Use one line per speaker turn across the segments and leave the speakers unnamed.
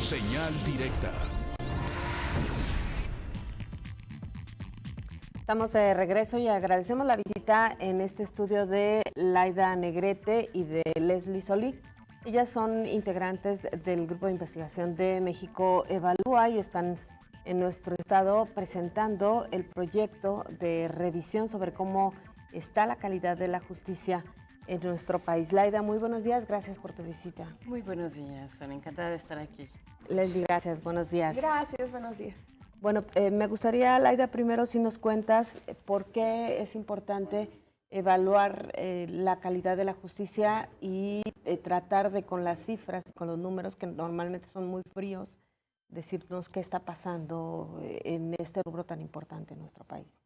Señal directa.
Estamos de regreso y agradecemos la visita en este estudio de Laida Negrete y de Leslie Solís. Ellas son integrantes del Grupo de Investigación de México Evalúa y están en nuestro estado presentando el proyecto de revisión sobre cómo está la calidad de la justicia en nuestro país. Laida, muy buenos días, gracias por tu visita.
Muy buenos días, Sonia, encantada de estar aquí.
Leslie, gracias, buenos días.
Gracias, buenos días.
Bueno, me gustaría, Laida, primero si nos cuentas por qué es importante evaluar la calidad de la justicia y tratar de, con las cifras, con los números que normalmente son muy fríos, decirnos qué está pasando en este rubro tan importante en nuestro país.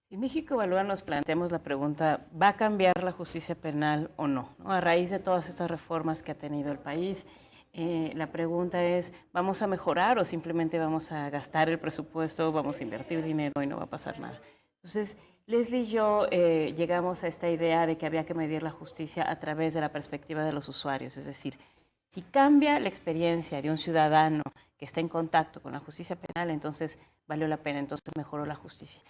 En México Evalúa nos planteamos la pregunta, ¿va a cambiar la justicia penal o no? A raíz de todas estas reformas que ha tenido el país, la pregunta es, ¿vamos a mejorar o simplemente vamos a gastar el presupuesto, vamos a invertir dinero y no va a pasar nada? Entonces, Leslie y yo llegamos a esta idea de que había que medir la justicia a través de la perspectiva de los usuarios, es decir, si cambia la experiencia de un ciudadano que está en contacto con la justicia penal, entonces valió la pena, entonces mejoró la justicia.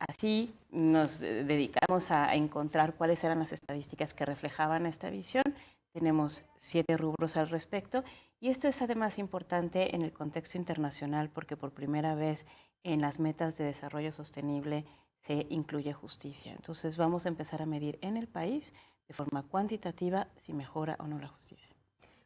Así nos dedicamos a encontrar cuáles eran las estadísticas que reflejaban esta visión. Tenemos 7 rubros al respecto y esto es además importante en el contexto internacional porque por primera vez en las metas de desarrollo sostenible se incluye justicia. Entonces vamos a empezar a medir en el país de forma cuantitativa si mejora o no la justicia.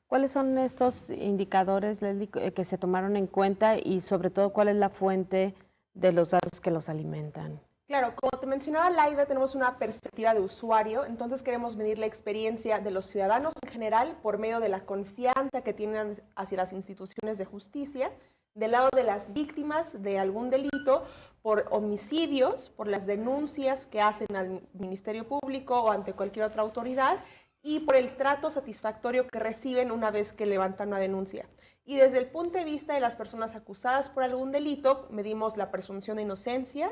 ¿Cuáles son estos indicadores, Leslie, que se tomaron en cuenta y sobre todo cuál es la fuente de los datos que los alimentan?
Claro, como te mencionaba Laida, tenemos una perspectiva de usuario, entonces queremos medir la experiencia de los ciudadanos en general por medio de la confianza que tienen hacia las instituciones de justicia, del lado de las víctimas de algún delito, por homicidios, por las denuncias que hacen al Ministerio Público o ante cualquier otra autoridad, y por el trato satisfactorio que reciben una vez que levantan una denuncia. Y desde el punto de vista de las personas acusadas por algún delito, medimos la presunción de inocencia,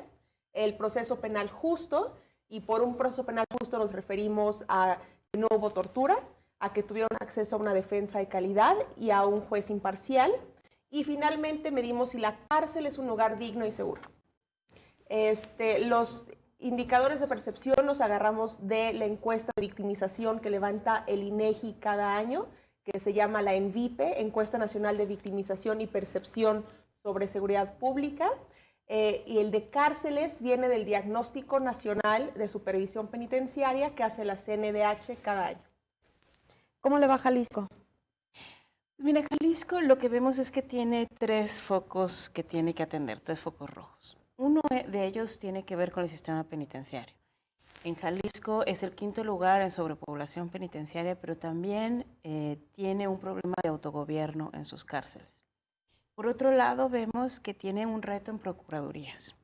el proceso penal justo, y por un proceso penal justo nos referimos a que no hubo tortura, a que tuvieron acceso a una defensa de calidad y a un juez imparcial, y finalmente medimos si la cárcel es un lugar digno y seguro. Los indicadores de percepción los agarramos de la encuesta de victimización que levanta el INEGI cada año, que se llama la ENVIPE, Encuesta Nacional de Victimización y Percepción sobre Seguridad Pública, y el de cárceles viene del Diagnóstico Nacional de Supervisión Penitenciaria que hace la CNDH cada año.
¿Cómo le va a Jalisco?
Mira, Jalisco lo que vemos es que tiene 3 focos que tiene que atender, 3 focos rojos. Uno de ellos tiene que ver con el sistema penitenciario. En Jalisco es el 5º lugar en sobrepoblación penitenciaria, pero también tiene un problema de autogobierno en sus cárceles. Por otro lado, vemos que tiene un reto en procuradurías,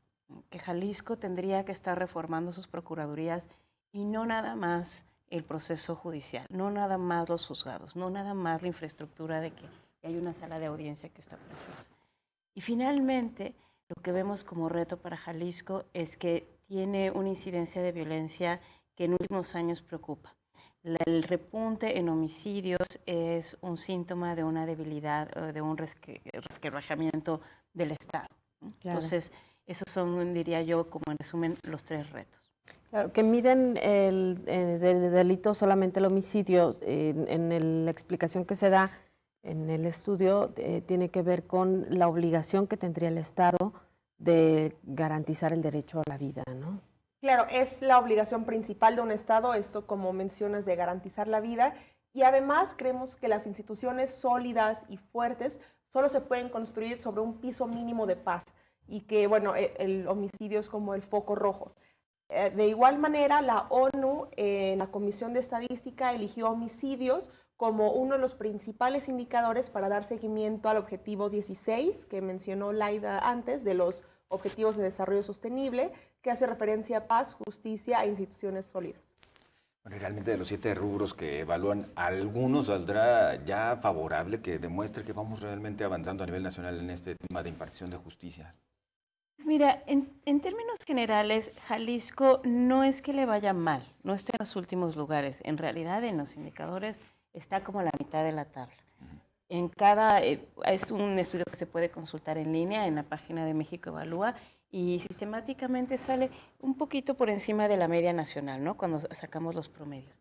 que Jalisco tendría que estar reformando sus procuradurías y no nada más el proceso judicial, no nada más los juzgados, no nada más la infraestructura de que hay una sala de audiencia que está preciosa. Y finalmente, lo que vemos como reto para Jalisco es que tiene una incidencia de violencia que en últimos años preocupa. El repunte en homicidios es un síntoma de una debilidad, de un resquebrajamiento del Estado. Claro. Entonces, esos son, diría yo, como en resumen, los 3 retos.
Claro, que miden el delito solamente el homicidio. La explicación que se da en el estudio tiene que ver con la obligación que tendría el Estado de garantizar el derecho a la vida, ¿no?
Claro, es la obligación principal de un Estado, esto como mencionas, de garantizar la vida, y además creemos que las instituciones sólidas y fuertes solo se pueden construir sobre un piso mínimo de paz, y que, bueno, el homicidio es como el foco rojo. De igual manera, la ONU, en la Comisión de Estadística, eligió homicidios como uno de los principales indicadores para dar seguimiento al objetivo 16, que mencionó Laida antes, de los Objetivos de Desarrollo Sostenible, que hace referencia a paz, justicia e instituciones sólidas.
Bueno, y realmente de los 7 rubros que evalúan, ¿algunos saldrá ya favorable que demuestre que vamos realmente avanzando a nivel nacional en este tema de impartición de justicia?
Mira, en términos generales, Jalisco no es que le vaya mal, no está en los últimos lugares. En realidad, en los indicadores está como a la mitad de la tabla. Es un estudio que se puede consultar en línea en la página de México Evalúa y sistemáticamente sale un poquito por encima de la media nacional, ¿no? Cuando sacamos los promedios.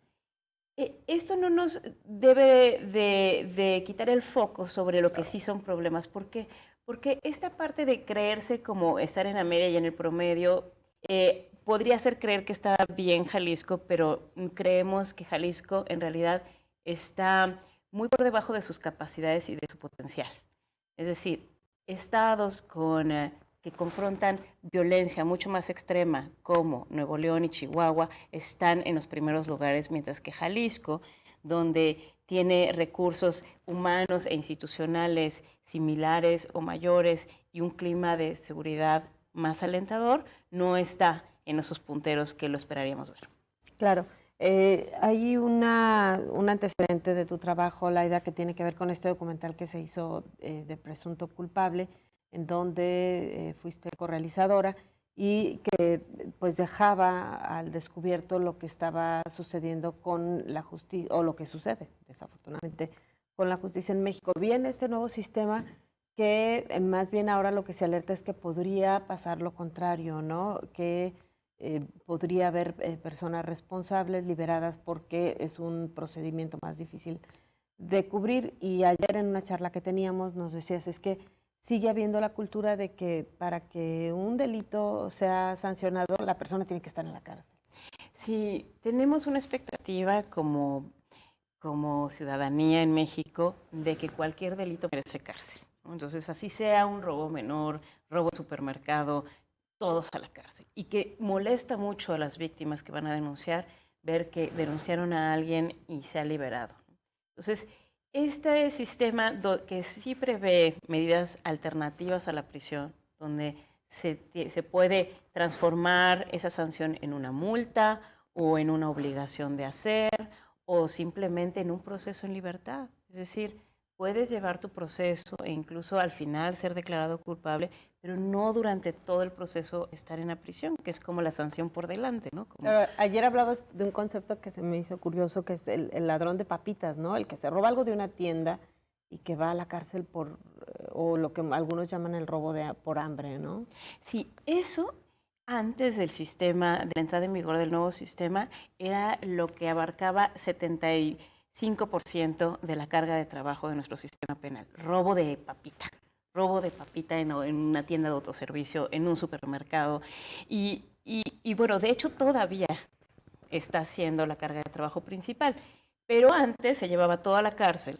Esto no nos debe de quitar el foco sobre lo que sí son problemas. ¿Por qué? Porque esta parte de creerse como estar en la media y en el promedio podría hacer creer que está bien Jalisco, pero creemos que Jalisco en realidad está muy por debajo de sus capacidades y de su potencial. Es decir, estados que confrontan violencia mucho más extrema, como Nuevo León y Chihuahua, están en los primeros lugares, mientras que Jalisco, donde tiene recursos humanos e institucionales similares o mayores y un clima de seguridad más alentador, no está en esos punteros que lo esperaríamos ver.
Claro. Hay un antecedente de tu trabajo, Laida, que tiene que ver con este documental que se hizo de Presunto Culpable, en donde fuiste correalizadora y que pues dejaba al descubierto lo que estaba sucediendo con la justicia, o lo que sucede, desafortunadamente, con la justicia en México. Viene este nuevo sistema que más bien ahora lo que se alerta es que podría pasar lo contrario, ¿no? Que podría haber personas responsables liberadas porque es un procedimiento más difícil de cubrir. Y ayer en una charla que teníamos nos decías, es que sigue habiendo la cultura de que para que un delito sea sancionado, la persona tiene que estar en la cárcel.
Sí, tenemos una expectativa como ciudadanía en México de que cualquier delito merece cárcel, ¿no? Entonces, así sea un robo menor, robo de supermercado, todos a la cárcel. Y que molesta mucho a las víctimas que van a denunciar ver que denunciaron a alguien y se ha liberado. Entonces, este sistema que sí prevé medidas alternativas a la prisión, donde se puede transformar esa sanción en una multa o en una obligación de hacer o simplemente en un proceso en libertad. Es decir, puedes llevar tu proceso e incluso al final ser declarado culpable, pero no durante todo el proceso estar en la prisión, que es como la sanción por delante, ¿no?
Pero ayer hablabas de un concepto que se me hizo curioso, que es el ladrón de papitas, ¿no? El que se roba algo de una tienda y que va a la cárcel o lo que algunos llaman el robo por hambre, ¿no?
Sí, eso antes del sistema, de la entrada en vigor del nuevo sistema, era lo que abarcaba 75% de la carga de trabajo de nuestro sistema penal. Robo de papita en una tienda de autoservicio, en un supermercado. Y bueno, de hecho todavía está siendo la carga de trabajo principal, pero antes se llevaba toda la cárcel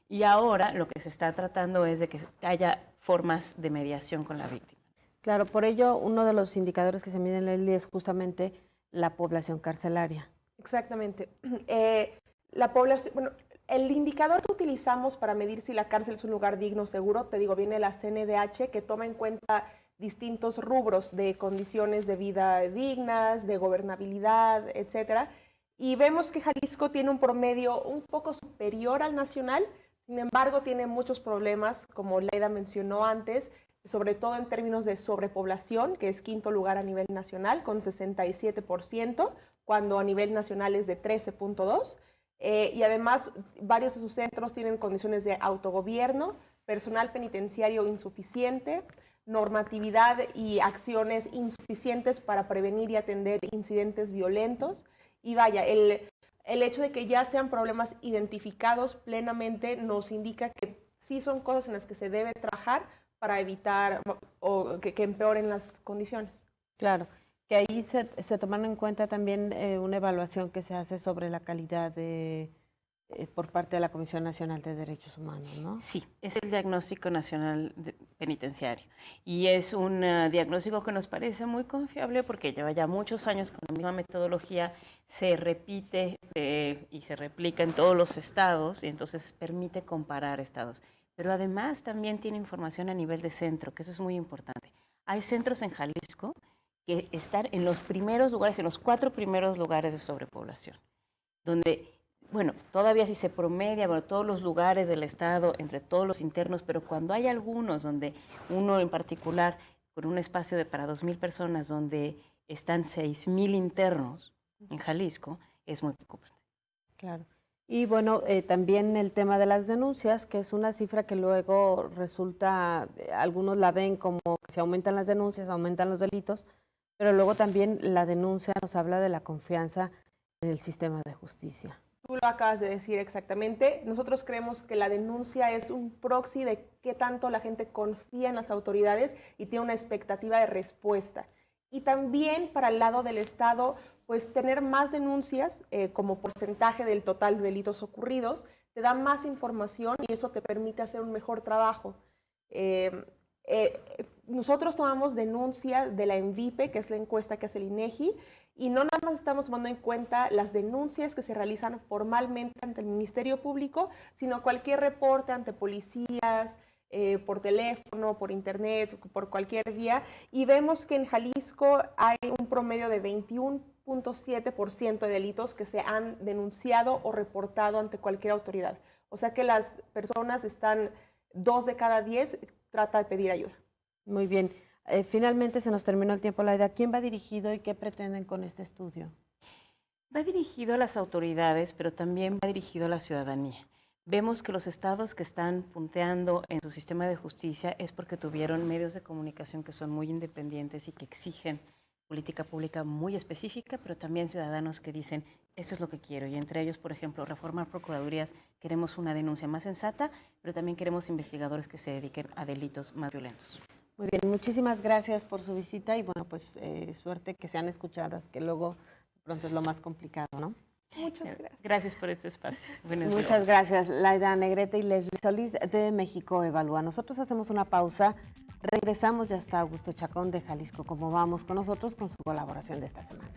y ahora lo que se está tratando es de que haya formas de mediación con la víctima.
Claro, por ello uno de los indicadores que se miden en la ley es justamente la población carcelaria.
Exactamente. La población, bueno, el indicador que utilizamos para medir si la cárcel es un lugar digno o seguro, te digo, viene la CNDH, que toma en cuenta distintos rubros de condiciones de vida dignas, de gobernabilidad, etcétera. Y vemos que Jalisco tiene un promedio un poco superior al nacional, sin embargo tiene muchos problemas, como Laida mencionó antes, sobre todo en términos de sobrepoblación, que es quinto lugar a nivel nacional, con 67%, cuando a nivel nacional es de 13.2%. Y además, varios de sus centros tienen condiciones de autogobierno, personal penitenciario insuficiente, normatividad y acciones insuficientes para prevenir y atender incidentes violentos. Y vaya, el hecho de que ya sean problemas identificados plenamente nos indica que sí son cosas en las que se debe trabajar para evitar o que empeoren las condiciones.
Claro, que ahí se toman en cuenta también una evaluación que se hace sobre la calidad por parte de la Comisión Nacional de Derechos Humanos, ¿no?
Sí, es el Diagnóstico Nacional Penitenciario y es un diagnóstico que nos parece muy confiable porque lleva ya muchos años con la misma metodología, se repite y se replica en todos los estados y entonces permite comparar estados. Pero además también tiene información a nivel de centro, que eso es muy importante. Hay centros en Jalisco que están en los primeros lugares, en los 4 primeros lugares de sobrepoblación, donde, bueno, todavía si se promedia, bueno, todos los lugares del estado, entre todos los internos, pero cuando hay algunos donde uno en particular, con un espacio para 2,000 personas, donde están 6,000 internos en Jalisco, es muy preocupante.
Claro. Y bueno, también el tema de las denuncias, que es una cifra que luego resulta, algunos la ven como que si aumentan las denuncias, aumentan los delitos, pero luego también la denuncia nos habla de la confianza en el sistema de justicia.
Tú lo acabas de decir exactamente. Nosotros creemos que la denuncia es un proxy de qué tanto la gente confía en las autoridades y tiene una expectativa de respuesta. Y también para el lado del Estado, pues tener más denuncias como porcentaje del total de delitos ocurridos, te da más información y eso te permite hacer un mejor trabajo. Nosotros tomamos denuncia de la ENVIPE, que es la encuesta que hace el INEGI, y no nada más estamos tomando en cuenta las denuncias que se realizan formalmente ante el Ministerio Público, sino cualquier reporte ante policías, por teléfono, por internet, por cualquier vía, y vemos que en Jalisco hay un promedio de 21.7% de delitos que se han denunciado o reportado ante cualquier autoridad. O sea que las personas están, 2 de cada 10 trata de pedir ayuda.
Muy bien. Finalmente se nos terminó el tiempo, Laida. ¿Quién va dirigido y qué pretenden con este estudio?
Va dirigido a las autoridades, pero también va dirigido a la ciudadanía. Vemos que los estados que están punteando en su sistema de justicia es porque tuvieron medios de comunicación que son muy independientes y que exigen política pública muy específica, pero también ciudadanos que dicen, eso es lo que quiero. Y entre ellos, por ejemplo, reformar procuradurías, queremos una denuncia más sensata, pero también queremos investigadores que se dediquen a delitos más violentos.
Muy bien, muchísimas gracias por su visita y bueno, pues suerte que sean escuchadas, que luego pronto es lo más complicado, ¿no?
Muchas gracias.
Gracias por este espacio.
Muchas gracias, Laida Negrete y Leslie Solís de México Evalúa. Nosotros hacemos una pausa, regresamos, ya está Augusto Chacón de Jalisco Como Vamos con nosotros con su colaboración de esta semana.